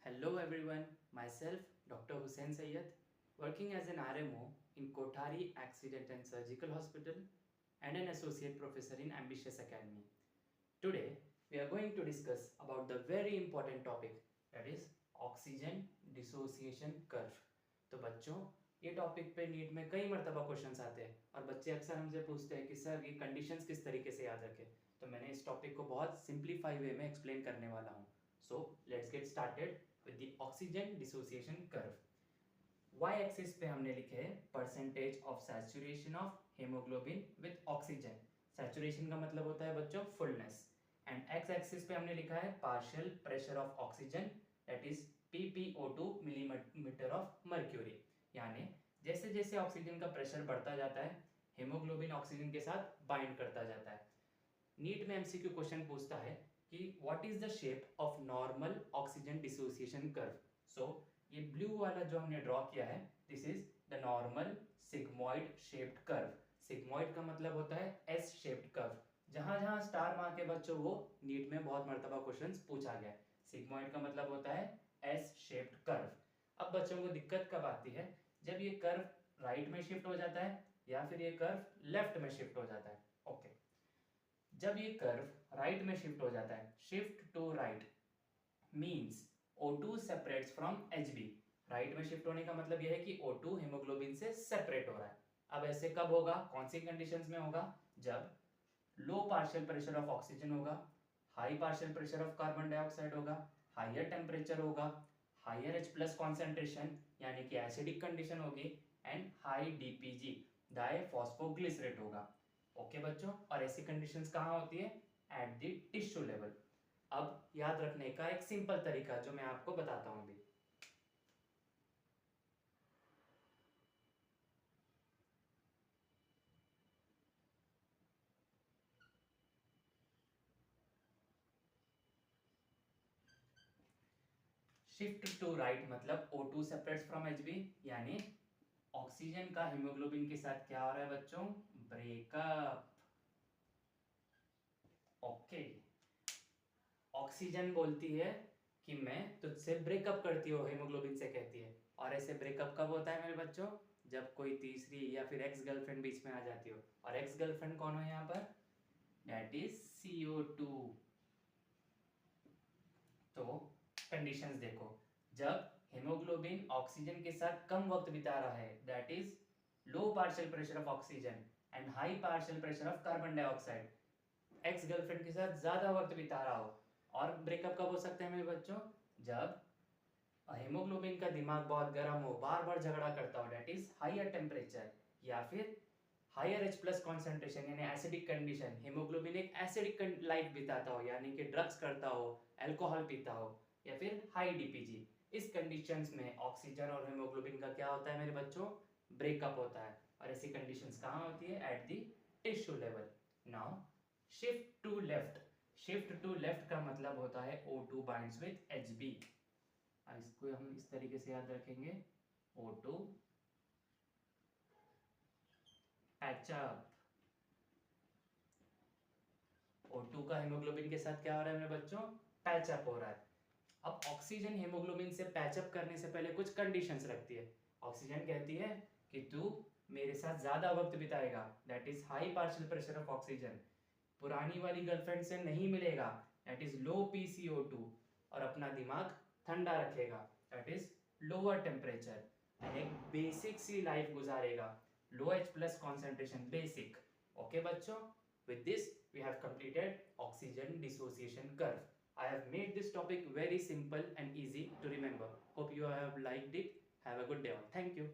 Hello everyone, myself Dr. Hussain Sayyed, working as an RMO in Kothari Accident and Surgical Hospital and an associate professor in Ambitious Academy. Today we are going to discuss about the very important topic, that is oxygen dissociation curve. तो बच्चों, ये topic पे NEET में कई मरतबा questions आते हैं और बच्चे अक्सर हमसे पूछते हैं कि सर ये कंडीशंस किस तरीके से याद रखें। तो मैंने इस टॉपिक को बहुत सिंप्लीफाई वे में एक्सप्लेन करने वाला हूँ। So let's get started with the oxygen dissociation curve. Y axis पे हमने लिखे है percentage of saturation of haemoglobin with oxygen. Saturation का मतलब होता है बच्चों फुलनेस, एंड एक्स एक्सिस पे हमने लिखा है partial pressure of oxygen, that is PPO2 millimetre of mercury. यानी जैसे जैसे ऑक्सीजन का प्रेशर बढ़ता जाता है हेमोग्लोबिन ऑक्सीजन के साथ बाइंड करता जाता है। नीट में एमसीक्यू क्वेश्चन पूछता है कि what is the shape of normal oxygen dissociation curve. So ये ब्लू वाला जो हमने ड्रॉ किया है, this is the normal sigmoid shaped curve. Sigmoid का मतलब होता है एस शेप्ड कर्व। जहां जहां स्टार मार्क के बच्चों वो नीट में बहुत मर्तबा क्वेश्चंस पूछा गया है। सिग्मॉइड का मतलब होता है एस शेप्ड कर्व। अब बच्चों को दिक्कत कब आती है, जब ये कर्व राइट में शिफ्ट हो जाता है या फिर ये कर्व लेफ्ट में शिफ्ट हो जाता है। ओके, जब ये कर्व राइट में शिफ्ट हो जाता है, shift to right means O2 separates from Hb। Right में शिफ्ट होने का मतलब यह है कि O2 हेमोग्लोबिन से सेपरेट हो रहा है। अब ऐसे कब होगा, कौन सी कंडीशंस में होगा, जब लो पार्शियल प्रेशर ऑफ ऑक्सीजन होगा, high partial pressure of carbon dioxide होगा, हायर टेम्परेचर होगा, हायर H+ कॉन्सेंट्रेशन यानी कि एसिडिक कंडीशन होगी, एंड हाई DPG डाइफॉस्फोग्लिसरेट होगा। ओके बच्चों, और ऐसी कंडीशंस कहाँ होती है, एट द टिश्यू लेवल। अब याद रखने का एक सिंपल तरीका जो मैं आपको बताता हूं अभी। शिफ्ट टू राइट मतलब O2 सेपरेट्स फ्रॉम Hb, यानी ऑक्सीजन का हीमोग्लोबिन के साथ क्या हो रहा है बच्चों, ब्रेकअप। ओके, ऑक्सीजन बोलती है कि मैं तुझसे ब्रेकअप करती हूँ, हेमोग्लोबिन से कहती है। और ऐसे ब्रेकअप कब होता है मेरे बच्चों, जब कोई तीसरी या फिर एक्स गर्लफ्रेंड बीच में आ जाती हो। और एक्स गर्लफ्रेंड कौन हो यहाँ पर, दैट इज CO2। तो कंडीशंस देखो, जब हेमोग्लोबिन ऑक्सीजन के साथ कम वक्त बिता रहा है, that is low partial pressure of oxygen and high partial pressure of carbon dioxide, ex girlfriend के साथ ज्यादा वक्त बिता रहा हो। और ब्रेकअप कब हो सकते हैं मेरे बच्चों, जब हेमोग्लोबिन का दिमाग बहुत गर्म हो, बार बार झगड़ा करता हो, दैट इज हायर टेम्परेचर, या फिर हायर H+ कॉन्सेंट्रेशन यानी एसिडिक कंडीशन, हेमोग्लोबिन एक एसिडिक लाइफ बिताता हो यानी कि ड्रग्स करता हो, अल्कोहल पीता हो, या फिर हाई DPG। इस कंडीशंस में ऑक्सीजन और हेमोग्लोबिन का क्या होता है मेरे बच्चों, ब्रेकअप होता है। और ऐसी कंडीशंस कहाँ होती है, at the tissue level. Now shift to left, shift to left का मतलब होता है O2 बाइंड्स विद Hb। इसको हम इस तरीके से याद रखेंगे, O2 पैचअप। O2 का हेमोग्लोबिन के साथ क्या हो रहा है मेरे बच्चों, पैचअप हो रहा है। अब ऑक्सीजन हेमोग्लोबिन से पैचअप करने से पहले कुछ कंडीशंस रखती है। ऑक्सीजन कहती है कि तू मेरे साथ ज्यादा वक्त बिताएगा, that is high partial pressure of oxygen, पुरानी वाली गर्लफ्रेंड से नहीं मिलेगा, दैट इज लो PCO2, और अपना दिमाग ठंडा रखेगा, that is lower temperature, and एक बेसिक सी लाइफ गुजारेगा, लो H+ कॉन्सेंट्रेशन, बेसिक। ओके बच्चों, with this we have completed oxygen dissociation curve. I have made this topic very simple and easy to remember. Hope you have liked it. Have a good day all. Thank you.